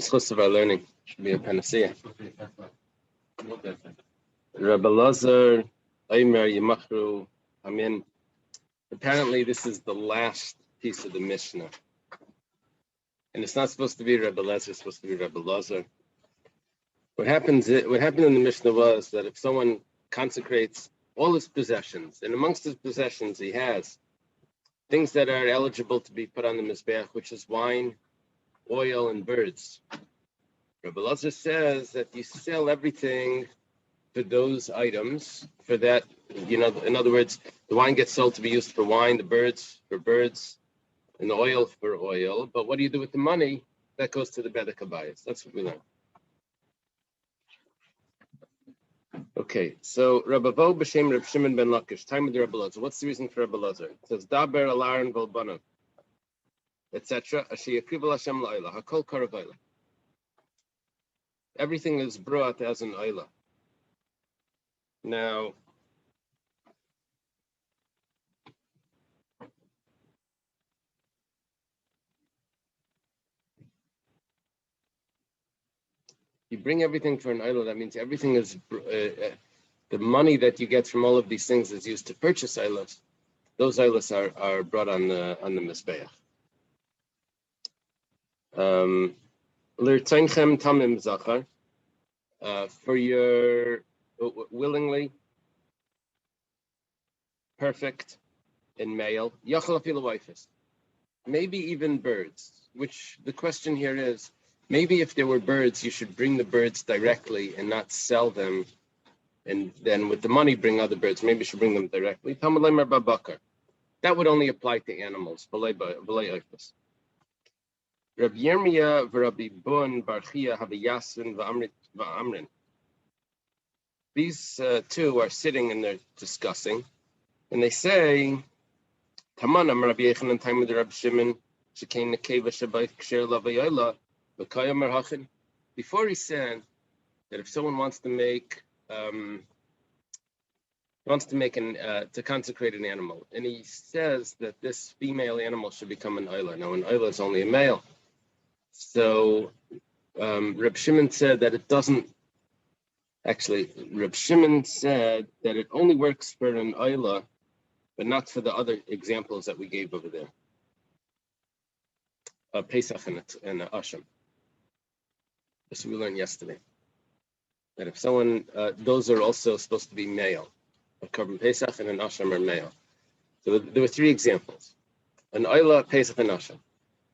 Source of our learning should be a panacea. Rabbi Lazar, Aimer, Yimachru, Amin. Apparently, this is the last piece of the Mishnah. And it's not supposed to be Rabbi Lazar, it's supposed to be Rabbi Lazar. What happened in the Mishnah was that if someone consecrates all his possessions, and amongst his possessions he has things that are eligible to be put on the Mizbeach, which is wine, oil, and birds. Rabbi Lazar says that you sell everything for those items, for that, in other words, the wine gets sold to be used for wine, the birds for birds, and the oil for oil. But what do you do with the money? That goes to the Bedek Habayis. That's what we learn. Okay, so Rabbi Vo b'shem Reb Shimon ben Lakish, time of the Rabbi Lazar. What's the reason for Rabbi Lazar? It says, Daber alaron v'albanav, etc. Asher yakriv Hashem la'ila, hakol karav oila. Everything is brought as an oila. Now, you bring everything for an oila. That means everything is the money that you get from all of these things is used to purchase oilas. Those oilas are brought on the mizbeach. L'rteinchem tamim zachar, for your willingly perfect in male, yachal afilu waifis, maybe even birds. Which the question here is, maybe if there were birds, you should bring the birds directly and not sell them, and then with the money bring other birds. Maybe you should bring them directly. That would only apply to animals. Rabbi Yirmiyah v'Rabbi Bun bar Chia have a Yasin v'Amrin. These two are sitting and they're discussing, and they say, Tamanam Rabbi Yechanan time with Rabbi Shimon shekain nekeva shabayt ksher lavayla v'kayam merhachin. Before he said that if someone wants to consecrate an animal, and he says that this female animal should become an oila. Now, an oila is only a male. So Reb Shimon said that it doesn't. Actually, Reb Shimon said that it only works for an oila, but not for the other examples that we gave over there. Pesach and Asham. This we learned yesterday. That if someone, those are also supposed to be male. A Korban Pesach and an Asham are male. So there were three examples: an oila, Pesach, and Asham.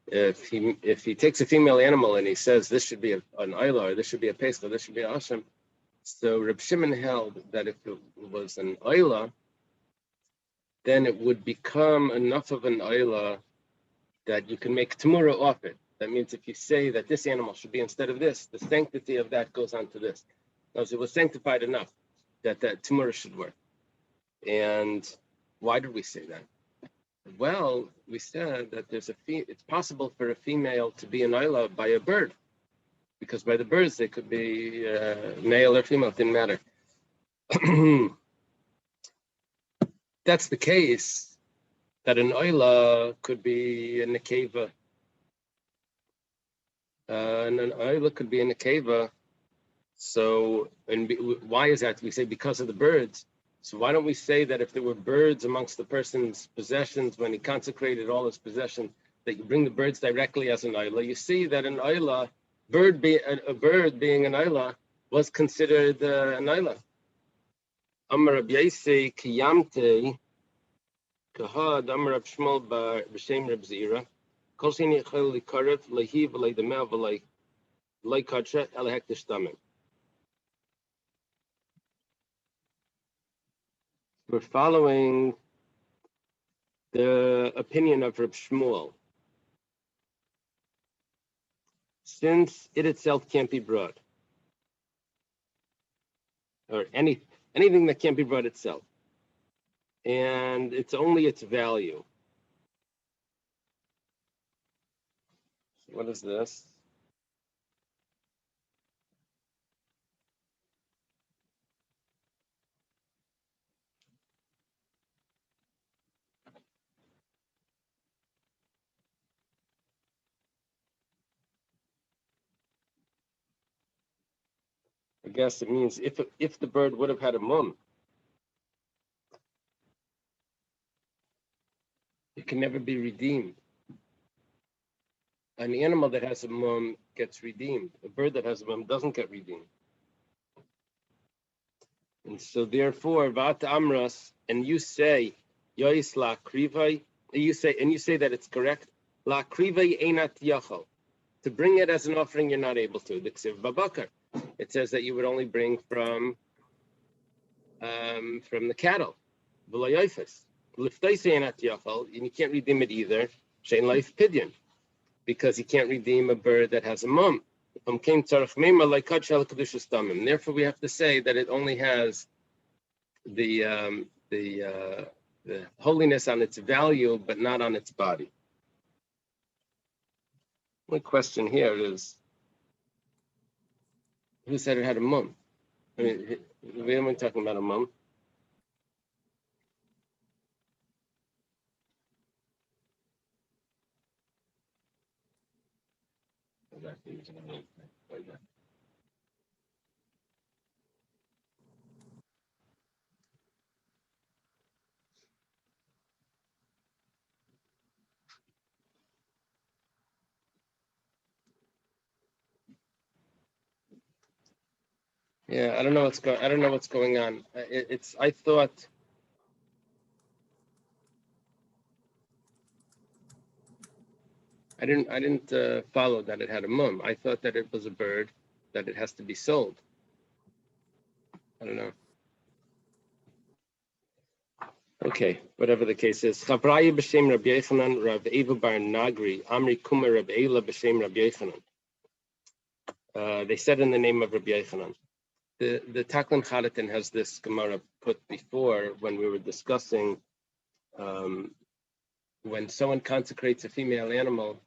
If he takes a female animal and he says this should be an oila, or this should be a Pesach, or this should be an Asham, so Reb Shimon held that if it was an oila, then it would become enough of an oila that you can make temura off it. That means if you say that this animal should be instead of this, the sanctity of that goes on to this. Because it was sanctified enough that temura should work. And why did we say that? Well, we said that it's possible for a female to be an oila by a bird, because by the birds they could be male or female, it didn't matter. That's the case, that an oila could be a nekeva, and an oila could be a nekeva. So, why is that? We say because of the birds. So why don't we say that if there were birds amongst the person's possessions when he consecrated all his possessions, that you bring the birds directly as an oila? You see that an oila, a bird being an oila, was considered an oila. Amar Rabbi Yosei kiyamte kahad Amar Rabbi Shmuel bar b'shem Rabbi Zira kol shein yichol likarev lehi v'lei demeh v'lei kadsha el hektish damim. We're following the opinion of Reb Shmuel. Since it itself can't be brought, or anything that can't be brought itself, and it's only its value. What is this? I guess it means if the bird would have had a mum, it can never be redeemed. An animal that has a mum gets redeemed. A bird that has a mum doesn't get redeemed. And so therefore, Vat Amras, and you say, Yois La Krivai, you say that it's correct. La Krivai Einat Yachal. To bring it as an offering, you're not able to. The Ksiv Babakar. It says that you would only bring from the cattle. V'layofis. Liftais Einat Yachal, and you can't redeem it either. Shein Life Pidyon. Because you can't redeem a bird that has a mum. Therefore, we have to say that it only has the holiness on its value, but not on its body. My question here is, who said it had a mum? I mean, we haven't talking about a mum. Yeah, I don't know what's going on. I thought. I didn't follow that it had a mum. I thought that it was a bird that it has to be sold. I don't know. Okay, whatever the case is. Chavraya b'shem Rabbi Yechanan, Rav Eva bar Nagri, Amri Kuma Rav Eila b'shem Rabbi Yechanan. They said in the name of Rabbi Yechanan. The Taklan Chadatin has this Gemara put before when we were discussing when someone consecrates a female animal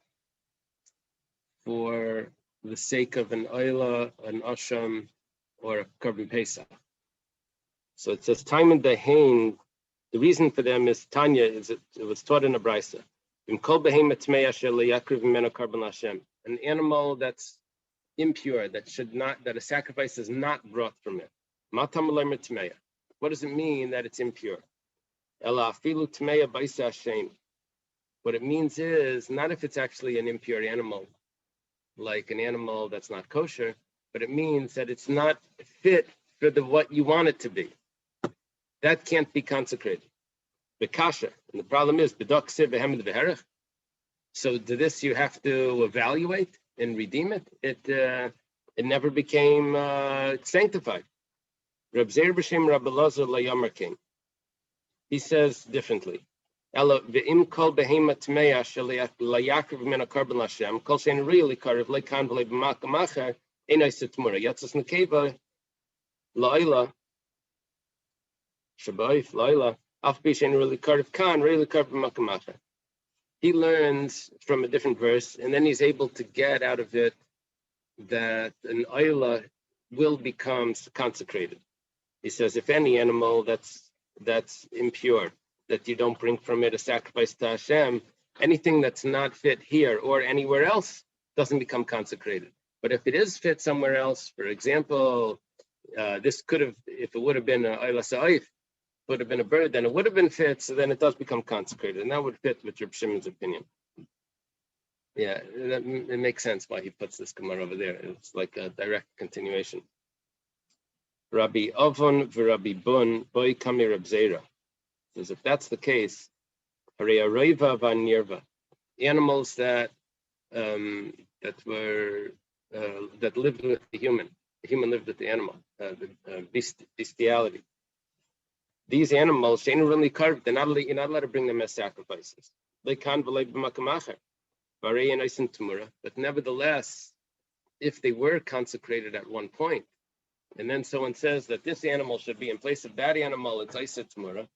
for the sake of an oila, an asham, or a korban pesach. So it says time and dehain. The reason for them is Tanya is it was taught in a brisa. An animal that's impure, that a sacrifice is not brought from it. What does it mean that it's impure? What it means is not if it's actually an impure animal, like an animal that's not kosher, but it means that it's not fit for what you want it to be. That can't be consecrated. The kasha, and the problem is so to this you have to evaluate and redeem it. It never became sanctified. Reb Zeir b'shem Rabbi Elazar layamer king. He says differently. Ela ve'im kol behema tmeya shelayakrav min hakarban l'Hashem kol shein really karv lekan v'le b'makam acher einay setmura yatzas nekeva la'ila shabayif la'ila af b'shein really karv kan really karv b'makam acher. He learns from a different verse, and then he's able to get out of it that an oila will become consecrated. He says, if any animal that's impure, that you don't bring from it a sacrifice to Hashem, anything that's not fit here or anywhere else doesn't become consecrated. But if it is fit somewhere else, for example, this could have, if it would have been a oila sa'if, would have been a bird, then it would have been fit, so then it does become consecrated, and that would fit with Reb Shimon's opinion. Yeah, it makes sense why he puts this Gemara over there. It's like a direct continuation. Rabbi Avon v'Rabbi Bun boy kami Reb Zera says if that's the case, harei aroiva v'nirva, animals that lived with the human lived with the animal, bestiality. These animals, they're not allowed to bring them as sacrifices. But nevertheless, if they were consecrated at one point, and then someone says that this animal should be in place of that animal, it's Isa Tmura.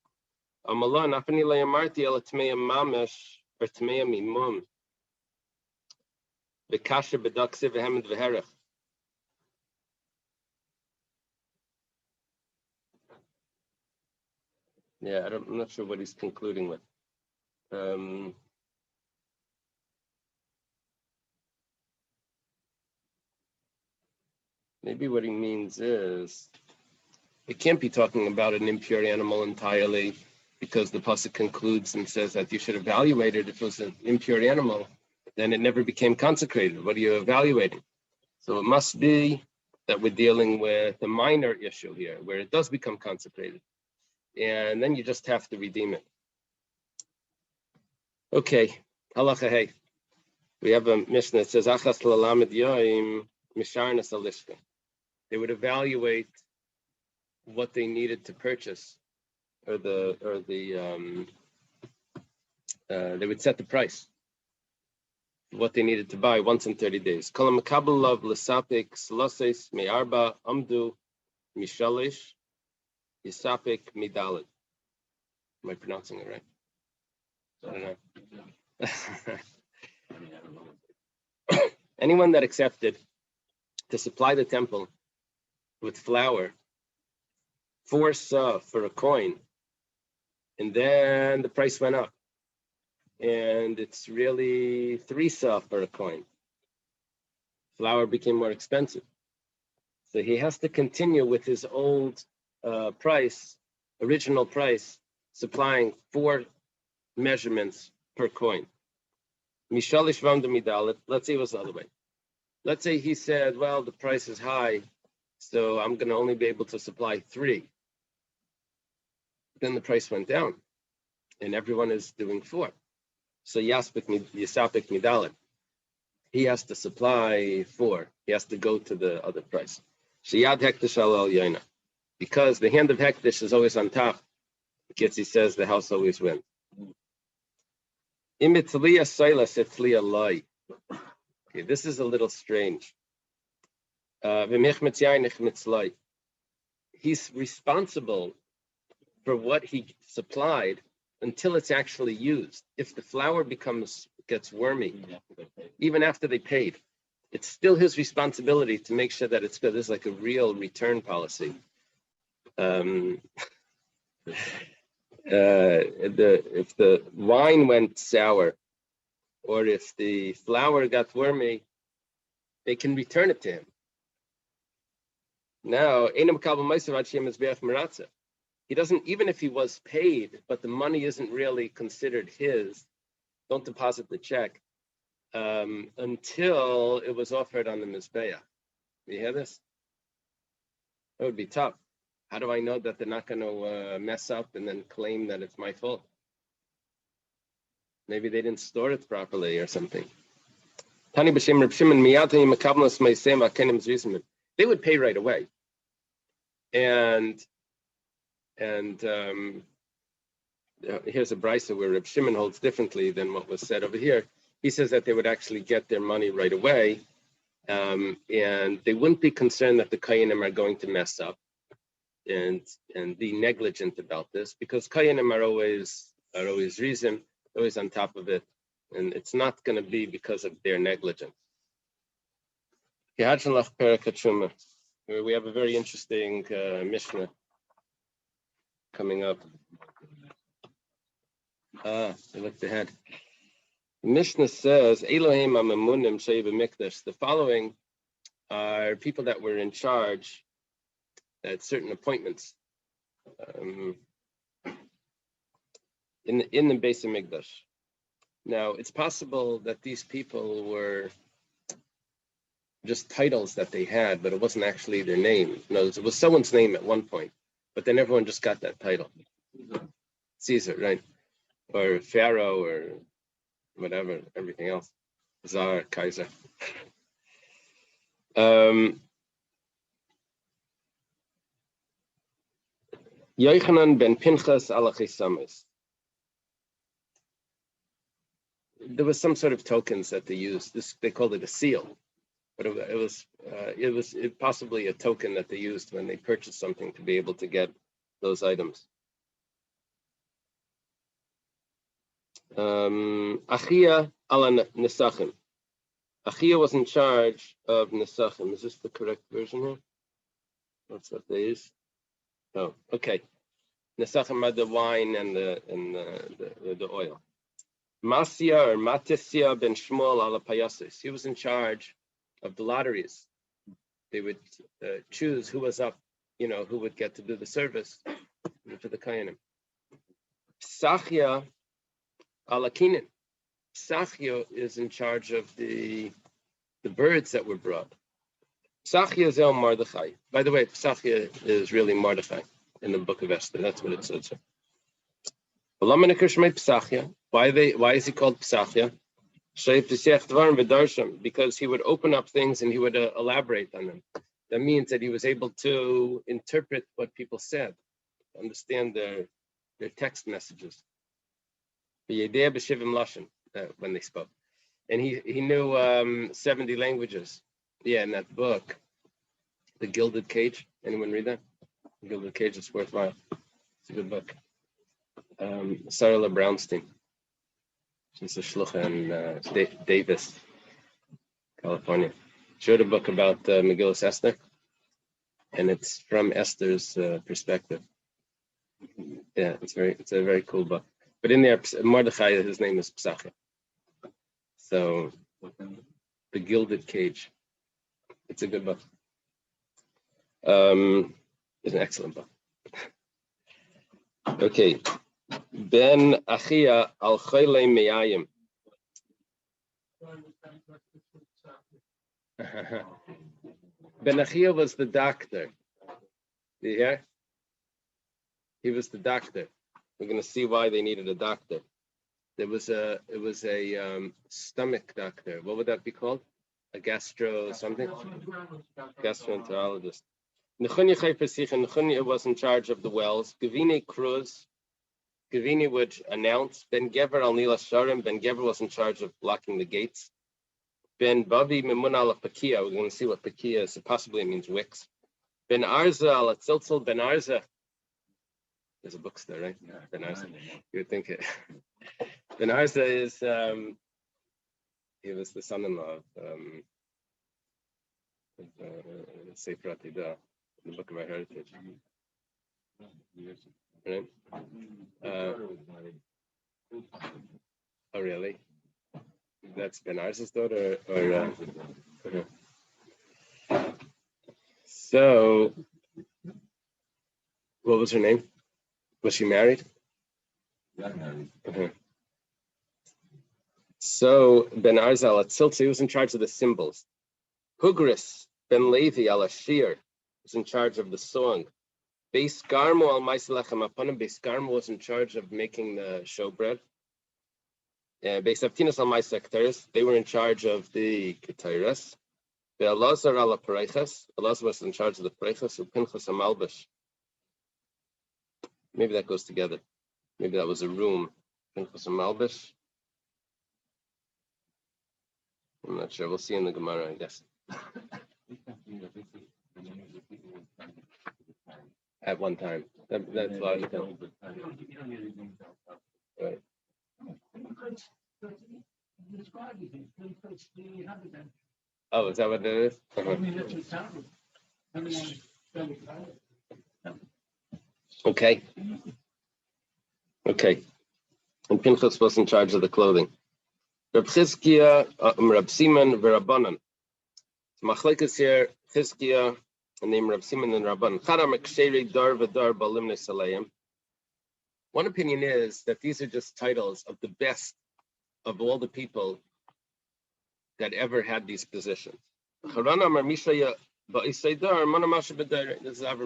Yeah, I'm not sure what he's concluding with. Maybe what he means is it can't be talking about an impure animal entirely, because the pasuk concludes and says that you should evaluate it. If it was an impure animal, then it never became consecrated. What are you evaluating? So it must be that we're dealing with a minor issue here, where it does become consecrated, and then you just have to redeem it. Okay, halacha hey. We have a Mishnah that says, Achas l'lamed yoim misharnas alishka. They would evaluate what they needed to purchase, or they would set the price, what they needed to buy once in 30 days. Kol makabel lav l'sapik sloses me'arba amdu mishalish yisapik midalid. Am I pronouncing it right? I don't know. Anyone that accepted to supply the temple with flour 4 sa for a coin, and then the price went up, and it's really 3 sa for a coin. Flour became more expensive, so he has to continue with his old original price, supplying 4 measurements per coin. Mishalish v'amdu midalet. Let's say it was the other way. Let's say he said, well, the price is high, so I'm going to only be able to supply 3. Then the price went down, and everyone is doing 4. So yisapik midalet. He has to supply 4. He has to go to the other price. Sheyad hekdesh al yaina. Because the hand of hekdesh is always on top, because he says the house always wins. Okay, this is a little strange. He's responsible for what he supplied until it's actually used. If the flour gets wormy, even after they paid, it's still his responsibility to make sure that it's good. This is like a real return policy. If the wine went sour, or if the flour got wormy, they can return it to him. Now, he doesn't, even if he was paid, but the money isn't really considered his, don't deposit the check until it was offered on the Mizbeach. You hear this? That would be tough. How do I know that they're not going to mess up and then claim that it's my fault? Maybe they didn't store it properly or something. They would pay right away. And here's a brisa where Reb Shimon holds differently than what was said over here. He says that they would actually get their money right away, and they wouldn't be concerned that the Kayanim are going to mess up and be negligent about this, because Kayanim are always reason, always on top of it, and it's not going to be because of their negligence. We have a very interesting Mishnah coming up. I looked ahead. The Mishnah says, Elohim Amamunim Sheiva Mikdash. The following are people that were in charge at certain appointments in the Beis Hamikdash. Now, it's possible that these people were just titles that they had, but it wasn't actually their name. No, it was someone's name at one point, but then everyone just got that title. Caesar, right? Or Pharaoh, or whatever, everything else. Tsar, Kaiser. Yochanan ben Pinchas Alachisamis. There was some sort of tokens that they used. They called it a seal, but it was possibly a token that they used when they purchased something to be able to get those items. Achia ala Nesachim. Achia was in charge of Nesachim. Is this the correct version here? That's what they use. Oh, okay. Nesachim had the wine and the oil. Masya or Matisya ben Shmuel ala Payasis. He was in charge of the lotteries. they would choose who was up, who would get to do the service for the Kayanim. Psachia Alakinin. Psachia is in charge of the birds that were brought. Psachia is El Mordechai. By the way, Psachia is really Mordechai in the book of Esther. That's what it says. Why is he called Psachia? Because he would open up things and he would elaborate on them. That means that he was able to interpret what people said, understand their text messages. When they spoke. And he knew 70 languages. Yeah, in that book, The Gilded Cage. Anyone read that? The Gilded Cage is worthwhile. It's a good book. Sarah Brownstein. She's a shlucha in Davis, California. She wrote a book about Megillas Esther, and it's from Esther's perspective. Yeah, it's a very cool book. But in there, Mordechai, his name is Psachia. So, The Gilded Cage. It's a good book. It's an excellent book. Okay. Ben Achia al Chayle Meyayim. Ben Achia was the doctor. Do you hear? He was the doctor. We're going to see why they needed a doctor. It was a stomach doctor. What would that be called? A gastro something? Gastroenterologist. Nechunya was in charge of the wells. Gavini Cruz. Gavini would announce. Ben Gever al Nila Sharim. Ben Gever was in charge of blocking the gates. Ben Bavi Mimun al Pakia. We're going to see what Pakia is. It possibly means wicks. Ben Arza al Tziltzil. Ben Arza. There's a bookstore, right? Yeah, Ben Arza. You would think it. Ben Arza is, he was the son-in-law of Sefer Atidah, the book of our heritage. Right? Oh, really? That's Ben Arza's daughter? So, what was her name? Was she married? Got married. So Ben Arza al Tziltzil was in charge of the symbols. Hugris ben Levi al Ashir was in charge of the song. Beis Garmo al Maiselechem Apanim. Beis Garmo was in charge of making the showbread. Beis Avtinas al Maisekteres, they were in charge of the Ketairas. Be'alazar al Pareichas, Elazar was in charge of the Pareichas. Upinchas al Malbish. Maybe that goes together. Maybe that was a room. Pinchas and Malbish. I'm not sure. We'll see in the Gemara, I guess. At one time. That's logical. Right. Oh, is that what it is? Okay. And Pinchas was in charge of the clothing. Reb Chizkiah, Reb Siman, Rabbanan. Machlekes here, Chizkiah, and name Reb Siman and Rabbanan. Chadam Eksheri Dar V'Dar Balimne Saleim. One opinion is that these are just titles of the best of all the people that ever had these positions. This is Avram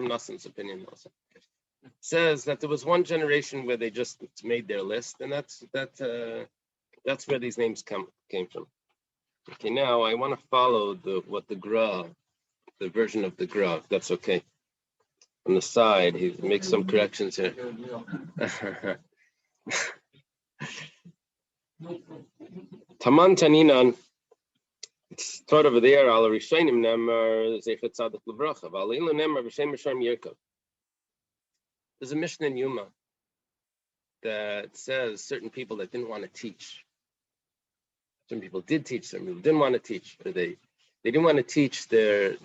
Nassim's opinion also. Says that there was one generation where they just made their list, and that's where these names came from. Okay, now I want to follow the Gra, the version of the Gra, if that's okay. On the side, he makes some corrections here. Taman Taninan, it's taught over there, Al Rishainim Nemar Zechet Tzaddik Levracha, Valilu Nemar V'Shem Misham Yerkov. There's a Mishnah in Yuma that says certain people that didn't want to teach. Some people did teach, some people didn't want to teach, or they didn't want to teach the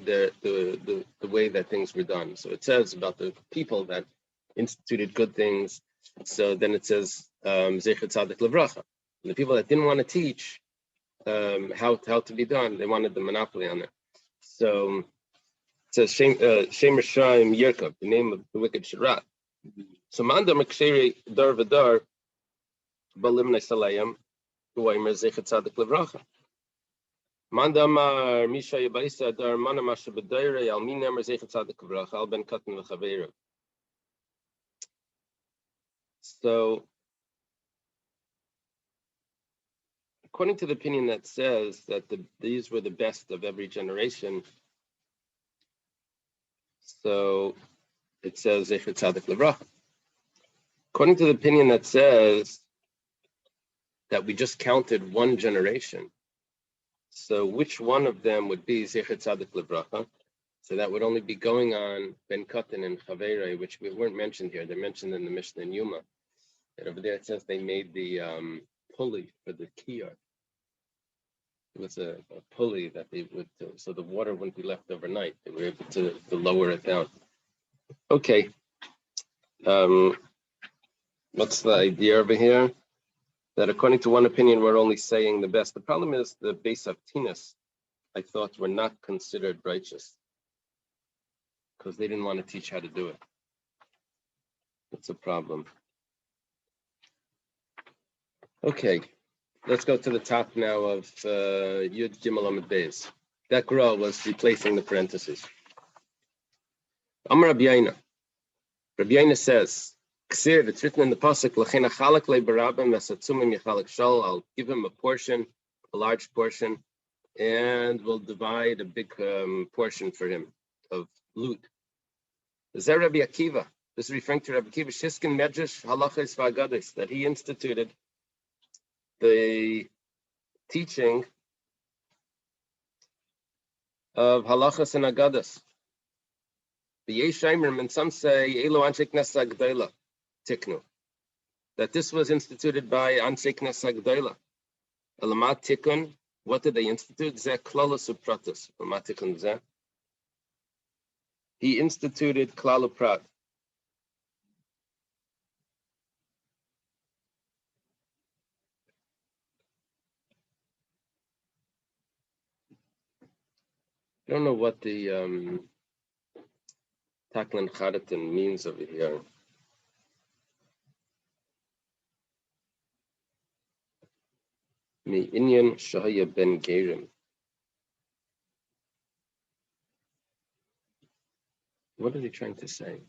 way that things were done. So it says about the people that instituted good things. So then it says Zecher Tzaddik Levracha. The people that didn't want to teach how to be done, they wanted the monopoly on it. So says Shemer Shaim Yerkov, the name of the wicked Shirat. So Manda Makshiri Dar Vadar Balim Nesalayim, Huaymer Zechat Sadik Levracha. Manda Mar Misha Yabaisa Dar Mana Masha Badaire Almina Zechat Sadik Levracha Al Ben Katan V'Chaveira. So, according to the opinion that says that these were the best of every generation, so it says Zechat Sadik Levracha. According to the opinion that says that we just counted one generation, so which one of them would be Zechat Sadik Levracha? So that would only be going on Ben Katan and Chaveira, which we weren't mentioned here. They're mentioned in the Mishnah and Yuma. And over there it says they made the pulley for the kiyar. It was a pulley that they would, so the water wouldn't be left overnight. They were able to lower it down. Okay. What's the idea over here? That according to one opinion, we're only saying the best. The problem is the base of Tinas, I thought, were not considered righteous because they didn't want to teach how to do it. That's a problem. Okay, let's go to the top now of Yud Gimel Amud Beis. That Gra was replacing the parentheses. Amar Rabbi Yaina. Rabbi Yaina says, Ksir, it's written in the pasuk, L'chein achalak le'barabim v'satzumim yachalak shal. I'll give him a portion, a large portion, and we'll divide a big portion for him of loot. Is that Rabbi Akiva? This is referring to Rabbi Akiva Shiskin Medrash Halachos V'Agados, that he instituted the teaching of halachas and agadas. The Yeshayim, and some say Elo Anshe Knesset Gdoila Tiknu, that this was instituted by Anshe Knesset Gdoila. Elamat Tikun, what did they institute? Zeh Klalos Upratus. Elamat Tikun Zeh. He instituted Klal Uprat. I don't know what the Taklan Chadatin means over here. Mi Inyan Shahaya Ben Gerim. What is he trying to say?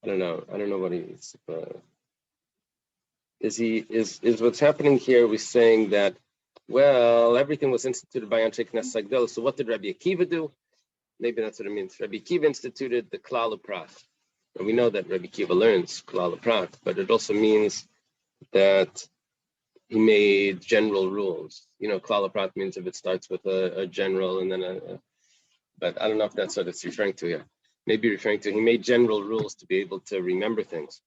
I don't know. I don't know what he's. Is what's happening here? We're saying that, well, everything was instituted by Anshe Knesset Gdoila. So what did Rabbi Akiva do? Maybe that's what it means. Rabbi Akiva instituted the Klal Uprat. And we know that Rabbi Akiva learns Klal Uprat, but it also means that he made general rules. You know, Klal Uprat means if it starts with a general and then but I don't know if that's what it's referring to here. Maybe referring to he made general rules to be able to remember things.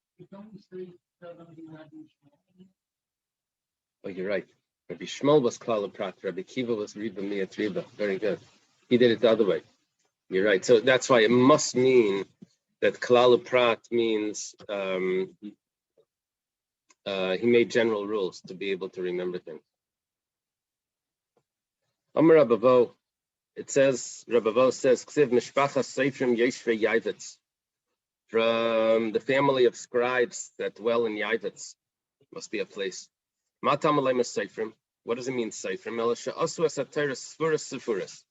Oh, you're right. Rabbi Shmuel was Klal Uprat. Rabbi Akiva was Riba Miyat Riba. Very good. He did it the other way. You're right. So that's why it must mean that Klal Uprat means he made general rules to be able to remember things. Amar Rabavo, it says, Rabavo says, Ksiv Mishpacha Seifrim Yeshve Yavitz, from the family of scribes that dwell in Yavitz. Must be a place. Matam Alayim Seifrim. What does it mean, Seifrim? Elisha Asu Asatayra Sfuras Sefuras.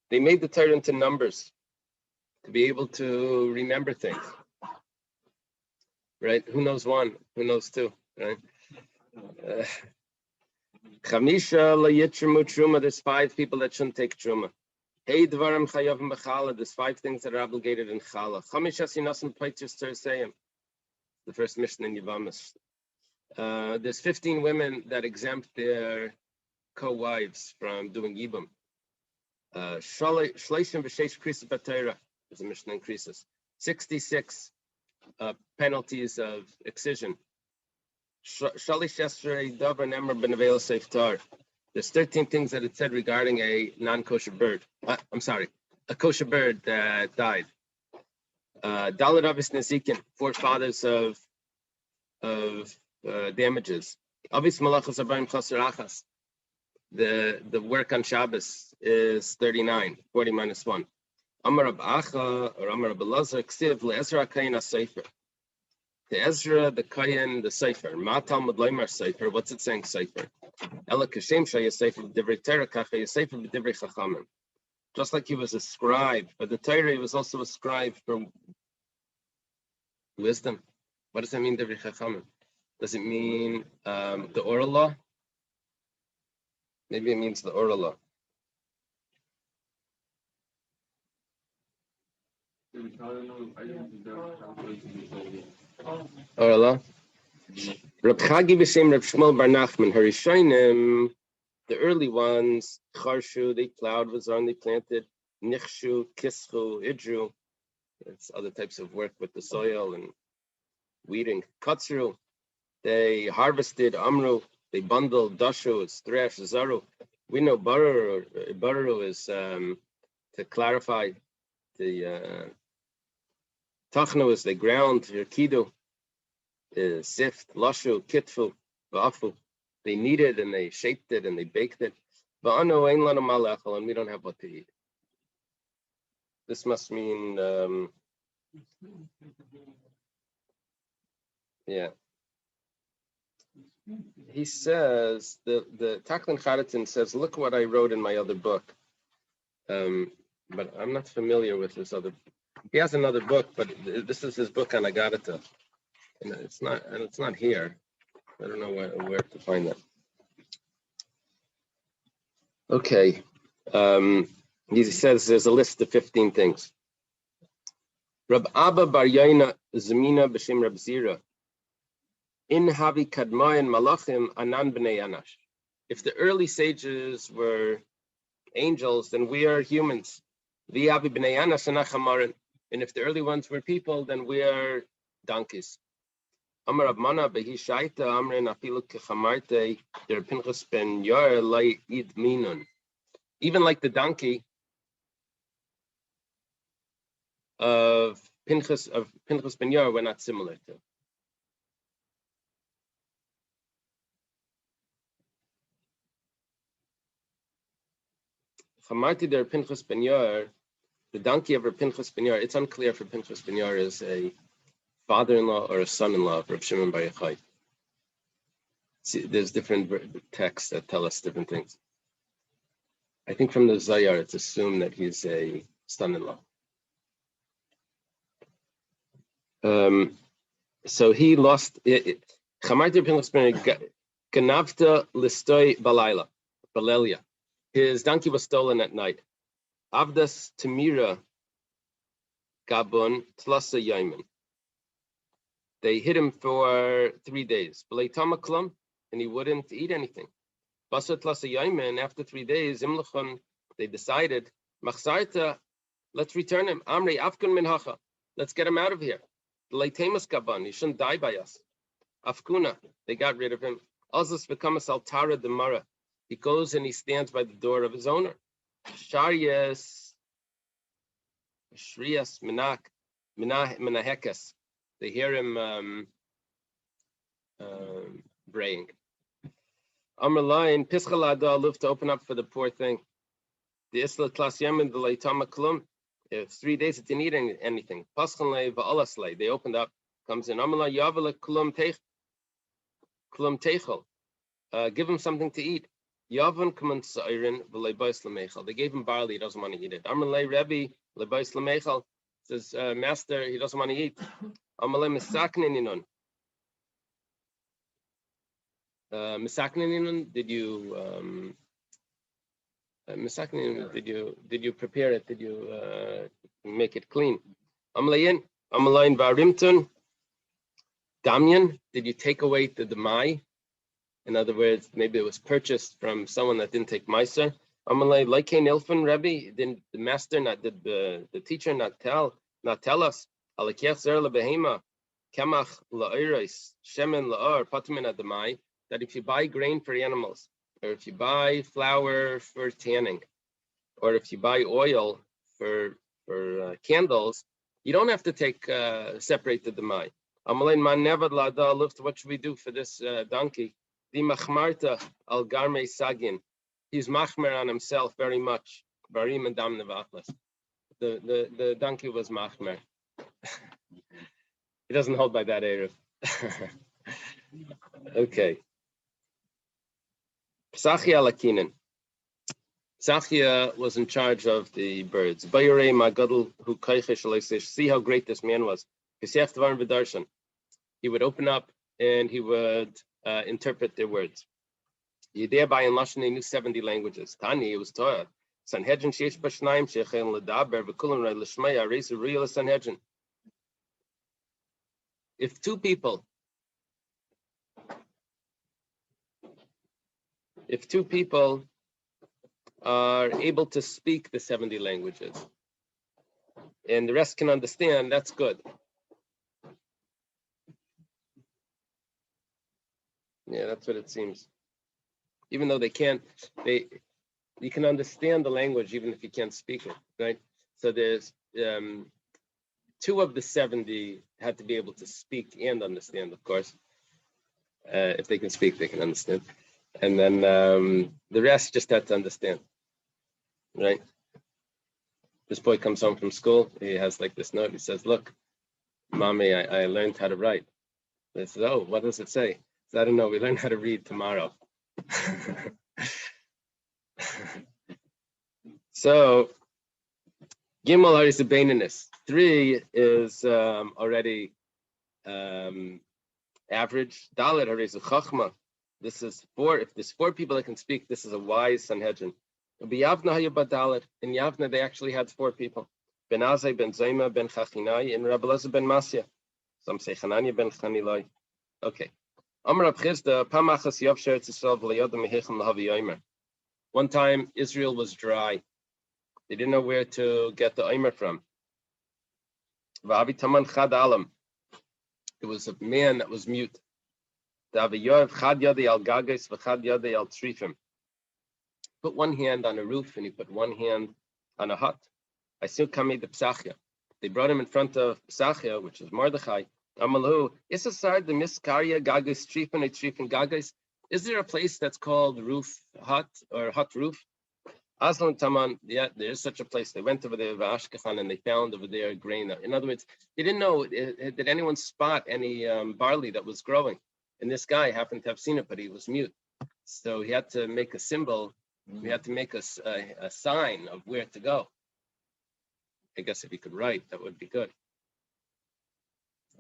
They made the Torah into numbers to be able to remember things. Right? Who knows one? Who knows two? Right? Chamisha layitremu truma. There's 5 people that shouldn't take truma. Hey dvarim chayavim b'chala. There's 5 things that are obligated in chala. Chamisha sinasim paitus terseyim. The first mission in Yevamos. There's 15 women that exempt their co-wives from doing yibum. Shleishim v'sheish krisis b'Torah, as the Mishnah increases. 66 penalties of excision. Shalish Yesrei Davar Nemer Ben Aveil Seiftar. There's 13 things that it said regarding a non-kosher bird. A kosher bird that died. Daled Avis Nezikin, 4 fathers of damages. Avis Malachas Abayim Chaser Achas. The work on Shabbos is 39, 40 minus 1. Amar Rab Acha or Amar Rab Elazar Ksiv leEzra Kayin HaSefer. The Ezra, the Kayin, the Sefer. Ma Talmud Leimar Sefer. What's it saying? Sefer. Ela Kashem Shaya Sefer B'Divrei Torah Kacha Sefer B'Divrei Chachamim. Just like he was a scribe, but the Torah, he was also a scribe for wisdom. What does that mean, Divrei Chachamim? Does it mean the oral law? Maybe it means the oral law. Oral law? Reb Chagi b'Shem Reb Shmuel Bar Nachman, Harishonim, the early ones, Charshu, they plowed, Vazarn, they planted, Nichshu, Kischu, Idru. It's other types of work with the soil and weeding. Katsru, they harvested. Amru, they bundled. Dashu, it's thresh. Zaru, we know Baru is to clarify. The Tachnu is they ground. Kidu, sift. Lashu, kitfu, va'afu. They kneaded and they shaped it and they baked it. Va'anu ein lanu ma le'achal, and we don't have what to eat. This must mean, yeah. He says, the Taklin Charitin says, look what I wrote in my other book. But I'm not familiar with this other. He has another book, but this is his book on Agadata. And it's not here. I don't know where to find that. Okay. He says there's a list of 15 things. Rab Abba Bar Yaina Zemina B'Shem Rab Zira. In Havi Kadmayan Malachim Anan B'nei Anash. If the early sages were angels, then we are humans. V'Havi B'nei Anash Anachamarin. And if the early ones were people, then we are donkeys. Amar Rab Mana Behi Shaita Amrin Afilu Kechamarte Der Pinchas Ben Yair Lai Id Minun. Even like the donkey of Pinchas Ben Yair, we're not similar to. Chamarti der Pinchas Ben Yair, the donkey of Pinchas Ben Yair, it's unclear if Pinchas Ben Yair is a father-in-law or a son-in-law of Reb Shimon Bar Yochai. See, there's different texts that tell us different things. I think from the Zayar, it's assumed that he's a son-in-law. So he lost it. Chamarti Pinchas Ben Yair, Ganavta Listoi Balayla, Balelia. His donkey was stolen at night. Avdas Tamira Gabon Tlasa Yaiman. They hid him for 3 days. B'leitamaklum, and he wouldn't eat anything. Basa Tlasa Yaiman, after 3 days, Imlachon, they decided, Machsarta, let's return him. Amri Afkun Minhacha, let's get him out of here. B'leitamas Gabon, he shouldn't die by us. Afkuna, they got rid of him. Azas becomes Altara Demara. He goes and he stands by the door of his owner. Sharias, Shrias, Menahekas. They hear him braying. Amrlain, Pischalada, live to open up for the poor thing. The Isla Klas Yemen, the Laitama Klum. If 3 days it didn't eat anything. Paschanle, Va'alaslay. They opened up, comes in. Amrla Yavala Klum Techel. Give him something to eat. Yavan Kaman Sairin V'Leibais Lamechal. They gave him barley, he doesn't want to eat it. Amalei Rebbe Leibais Lamechal says, Master, he doesn't want to eat. Amalei Misakninun. Misakninun, did you prepare it? Did you make it clean? Amalein Varimtun Damyan, did you take away the demai? In other words, maybe it was purchased from someone that didn't take Meiser. Amalei Laikein Ilfin Rebbe, didn't the master did the teacher not tell us? Alakech Zer LeBehema, Kemach LaOiros, Shemen LaOr, Patmin Adamai, that if you buy grain for animals, or if you buy flour for tanning, or if you buy oil for candles, you don't have to take separate the demai. Amalei Man Nevad Lada, what should we do for this donkey? The machmarta al garme sagin. He's machmer on himself very much. Barim and dam nevachlas. The donkey was machmer. He doesn't hold by that Erev. Okay. Psachia Lakinen. Psachia was in charge of the birds. Bayurei Magadol who see how great this man was. He would open up and he would interpret their words. Yedei and Lashon knew 70 languages. Tani, it was Torah. Sanhedrin sheish b'shnayim shechen ledaber v'kulam rei l'shmaya reisu real Sanhedrin. If two people are able to speak the 70 languages and the rest can understand, that's good. Yeah, that's what it seems. Even though you can understand the language even if you can't speak it, right? So there's two of the 70 had to be able to speak and understand, of course. If they can speak, they can understand. And then the rest just had to understand, right? This boy comes home from school. He has like this note. He says, look, mommy, I learned how to write. They said, oh, what does it say? So I don't know. We learn how to read tomorrow. So, Gimel Haris Baininus. 3 is already average. Dalet Haris Chachma. This is 4. If there's 4 people that can speak, this is a wise Sanhedrin. In Yavna, they actually had 4 people. Ben Azai, Ben Zayma, Ben Chachinai, and Rabbi Elazar ben Masya. Some say Hanania ben Chanilai. Okay. One time, Israel was dry. They didn't know where to get the Omer from. It was a man that was mute. Put one hand on a roof and he put one hand on a hut. They brought him in front of Psachia, which is Mordechai. Is there a place that's called roof hut or hut roof? Aslan Taman, yeah, there is such a place. They went over there to Ashkelon and they found over there grain. In other words, they didn't know, did anyone spot any barley that was growing? And this guy happened to have seen it, but he was mute. So he had to make a symbol. We had to make a sign of where to go. I guess if he could write, that would be good.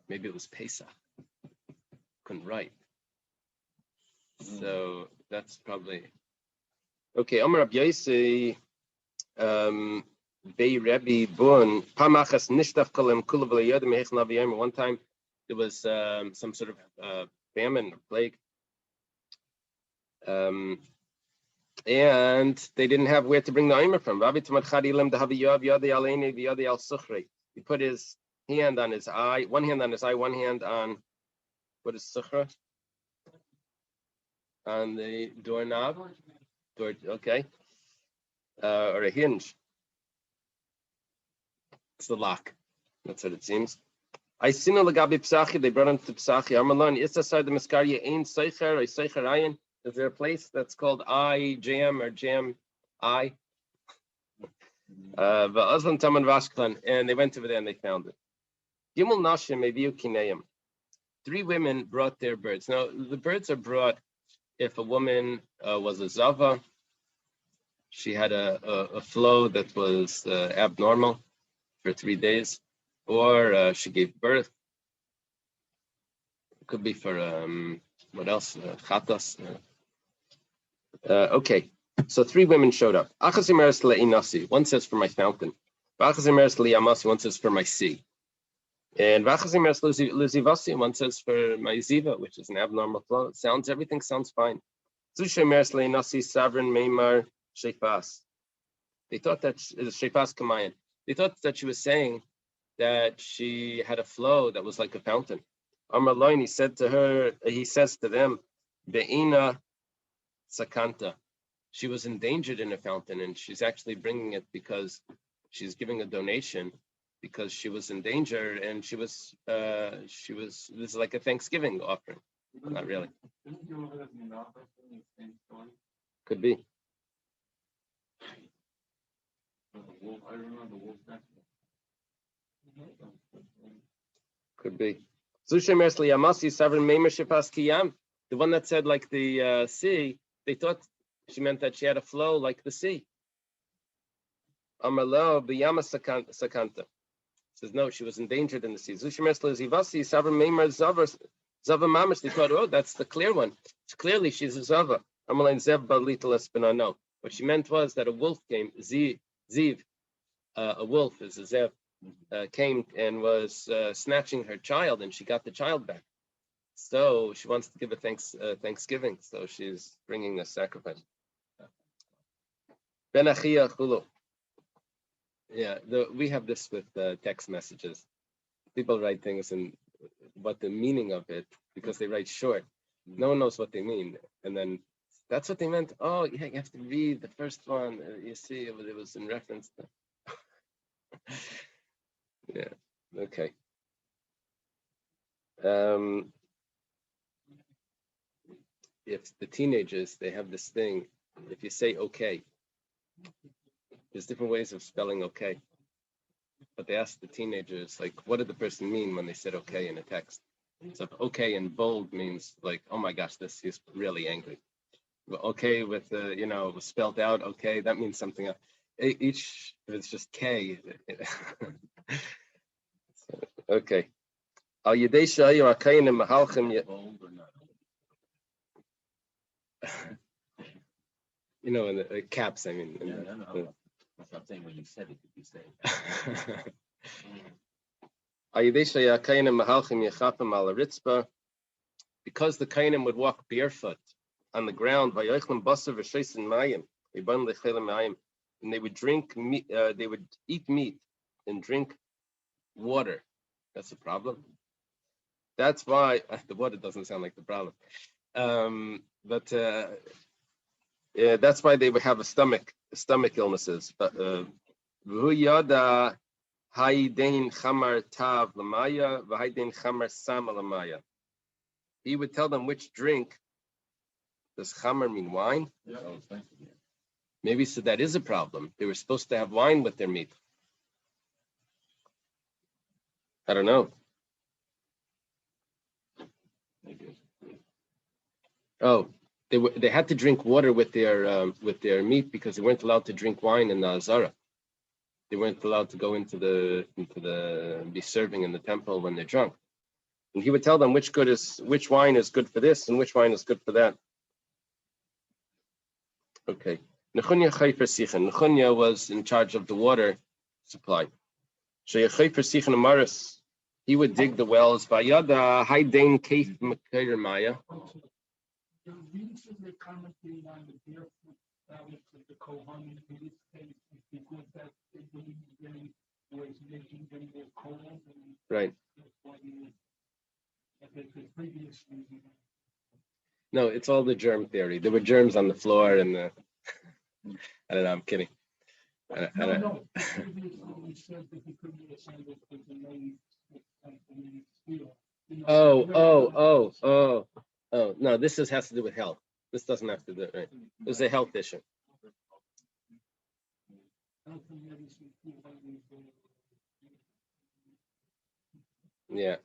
Maybe it was Pesach. Couldn't write. So that's probably... Okay, Amar Rabbi Yossi, Bei Rebbe Bun, Pamachas Nishtaf Kolem Kulav Le'yodem Mehech Naviyim. One time there was some sort of famine or plague, and they didn't have where to bring the Omer from. He put his hand on his eye, one hand on his eye, one hand on, what is Sukhra? On the doorknob. Okay, or a hinge. It's the lock. That's what it seems. I seen a lagabi Psachi. They brought him to Psachi. Armalon Issasar the Miskarya Ein Seicher or Seicher Ayin. Is there a place that's called I Jam or Jam I? Va'azlan Taman Vashklan, and they went over there and they found it. Gimel Nashim Meviu Kineim. 3 women brought their birds. Now the birds are brought if a woman was a zava. She had a flow that was abnormal for 3 days, or she gave birth. It could be for, what else? Chatas. Okay, so 3 women showed up. One says for my fountain. One says for my sea. And one says for my ziva, which is an abnormal flow. Everything sounds fine. Shefas. They thought that Shefas Kamayan. They thought that she was saying that she had a flow that was like a fountain. Amar Loin, he says to them, Be'ina Sakanta. She was endangered in a fountain, and she's actually bringing it because she's giving a donation because she was in danger, and this is like a Thanksgiving offering. Not really. Could be. I remember the wolf. Could be. Zusha Mersli Yamasi Savrin Meimer Shipas Kiyam. The one that said like the sea, they thought she meant that she had a flow like the sea. Amalo Biyama Sakanta. Says no, she was endangered in the sea. Zusha Mersli Zivasi Savrin Meimer Zava Mamish. They thought, oh, that's the clear one. Clearly she's a Zava. Amalain Zev Balita Espina. No. What she meant was that a wolf came, Ziv, a wolf is a Zev, came and was snatching her child, and she got the child back. So she wants to give a thanksgiving. So she's bringing a sacrifice. Ben Achia Chulu. Yeah, we have this with text messages. People write things and what the meaning of it, because they write short. No one knows what they mean. And then that's what they meant. Oh, yeah, you have to read the first one. You see, it was in reference to. Yeah, okay. If the teenagers, they have this thing, if you say okay, there's different ways of spelling okay. But they ask the teenagers, like, what did the person mean when they said okay in a text? So if okay in bold means like, oh my gosh, this is really angry. Okay with it was spelled out okay, that means something else. Each, if it's just K. Okay. Al Yidei Shayu Akayim Mahalchim. In the caps, I mean. No. That's what I'm saying. When you said it, you said it. Because the Kainim would walk barefoot on the ground, and they would drink meat, they would eat meat and drink water. That's a problem. That's why the water doesn't sound like the problem. But that's why they would have stomach illnesses. But he would tell them which drink. Does chamar mean wine? Yeah. Maybe so that is a problem. They were supposed to have wine with their meat. I don't know. Oh, they had to drink water with their meat because they weren't allowed to drink wine in the Azara. They weren't allowed to go into the be serving in the temple when they're drunk. And he would tell them which wine is good for this and which wine is good for that. Okay. Nechunya was in charge of the water supply. He would dig the wells. Vayada Haydain Kaif Makair Maya. The reason they're commenting on the barefoot balance of the Kohanim in this case is because that they believe they was making them more cold. Right. That's why the previous reason. No, it's all the germ theory. There were germs on the floor and I don't know, I'm kidding. No. Previously said that he couldn't be assembled because the lady steel. Oh, no, this has to do with health. This doesn't have to do it, right? This is a health issue. Yeah.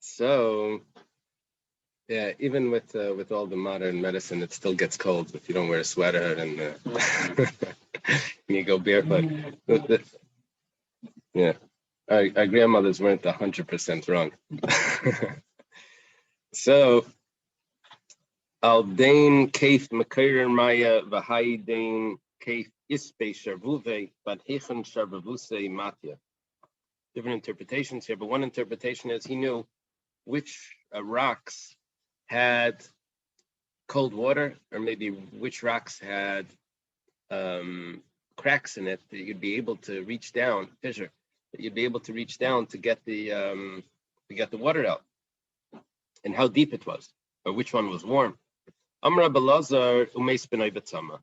So, yeah, even with all the modern medicine, it still gets cold if you don't wear a sweater and you go barefoot. Yeah, our grandmothers weren't 100% wrong. So, Aldain Kaif Makair Maya Vahaidain Kaif Ispe Sharvuve, but Hechan Sharvavuse Matya. Different interpretations here, but one interpretation is he knew which rocks had cold water, or maybe which rocks had cracks in it that you'd be able to reach down, fissure, that you'd be able to reach down to get the water out, and how deep it was, or which one was warm. Amra Belazar Umeis B'nai B'tzama,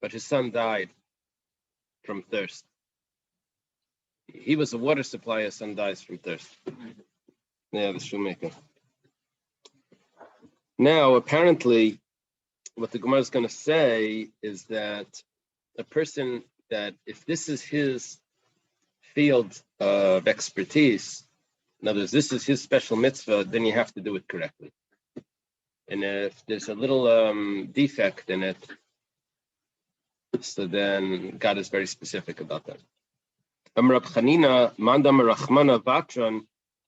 but his son died from thirst. He was a water supply, his son dies from thirst. Yeah, the shoemaker. Now, apparently, what the Gemara is going to say is that a person that if this is his field of expertise, in other words, this is his special mitzvah, then you have to do it correctly. And if there's a little defect in it, so then God is very specific about that. Rab Chanina, Mandam Rachmana Vatran,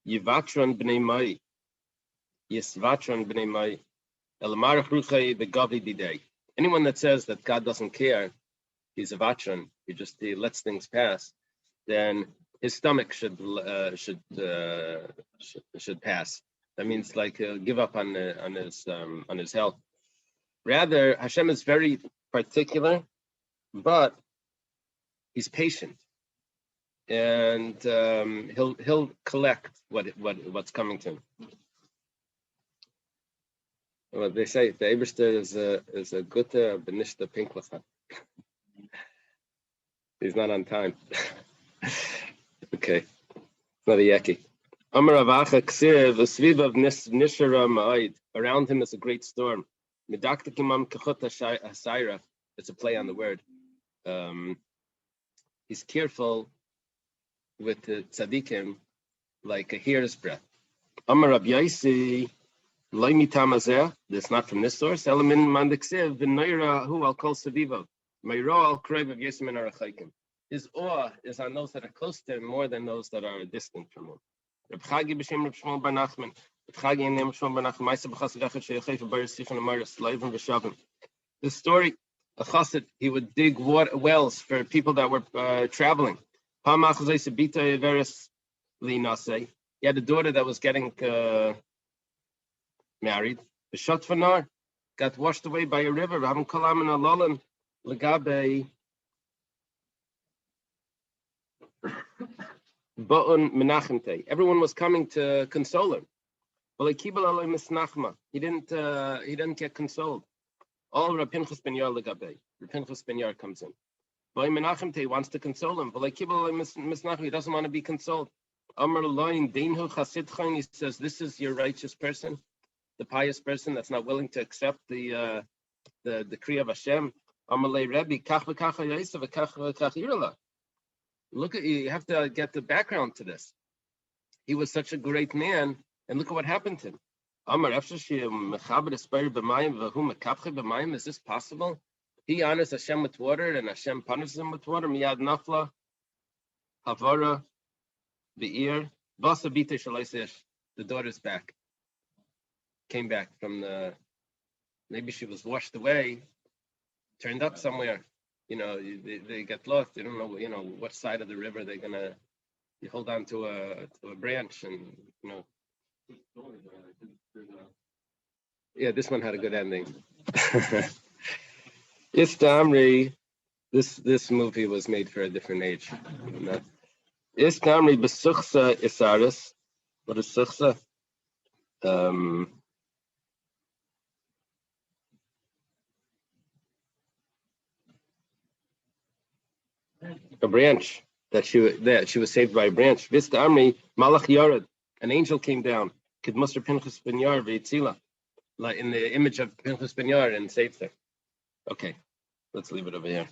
Yivatran b'nei Mai, Yisvatran b'nei Mai, Elamar Chruchai the Gavi Didei. Anyone that says that God doesn't care, he's a Vatran, he lets things pass, then his stomach should pass. That means like give up on his health. Rather, Hashem is very particular, but he's patient, and he'll collect what's coming to him. Well, they say the Eberster is a gute benishta pinklacha. He's not on time. Okay, it's not a yeki. Amar Avacha Ksiv, Sviv of Nishara Ma'id. Around him is a great storm. Medakta Kimam Kachut Hasaira. It's a play on the word. He's careful with the tzaddikim like a hair's breadth. Amar Rab Yaisi, Laimi Tamazeh. That's not from this source. Elamin Mandiksiv, V'Naira Hu Al Kol Saviva. Mayro Al Krev of Yesim Arachaikim. His awe is on those that are close to him more than those that are distant from him. Reb Chagi b'shem Reb Shmuel bar Nachman. Reb Chagi and Reb Shmuel bar Nachman. Ma'aseh b'chassid echad she'yachei for bar Yisif and Amar Slavim v'Shavim. This story, a chassid, he would dig wells for people that were traveling. He had a daughter that was getting married. The Shatfanar got washed away by a river. Having kalam and alalan legabe. Everyone was coming to console him. He didn't get consoled. All Rab Pinchas ben Yair legabe. Rab Pinchas ben Yair comes in. He wants to console him. He doesn't want to be consoled. He says, this is your righteous person, the pious person that's not willing to accept the decree of Hashem. Look at you have to get the background to this. He was such a great man, and look at what happened to him. Is this possible? He honors Hashem with water, and Hashem punishes him with water. Miyad nafla, havara, be'ir, vasa bite shalaisish. The daughter's back. Came back from maybe she was washed away, turned up somewhere. They get lost. They don't know, what side of the river they're gonna. You hold on to a branch, and Yeah, this one had a good ending. Istamri, this movie was made for a different age. Istamri besuchsa isaris. What is suchsa? A branch that she was saved by a branch. Vista Amri Malach Yared, an angel came down. Kid Muster Pinchas ben Yair v'Yitzila, like in the image of Pinchas ben Yair, and saved her. Okay, let's leave it over here.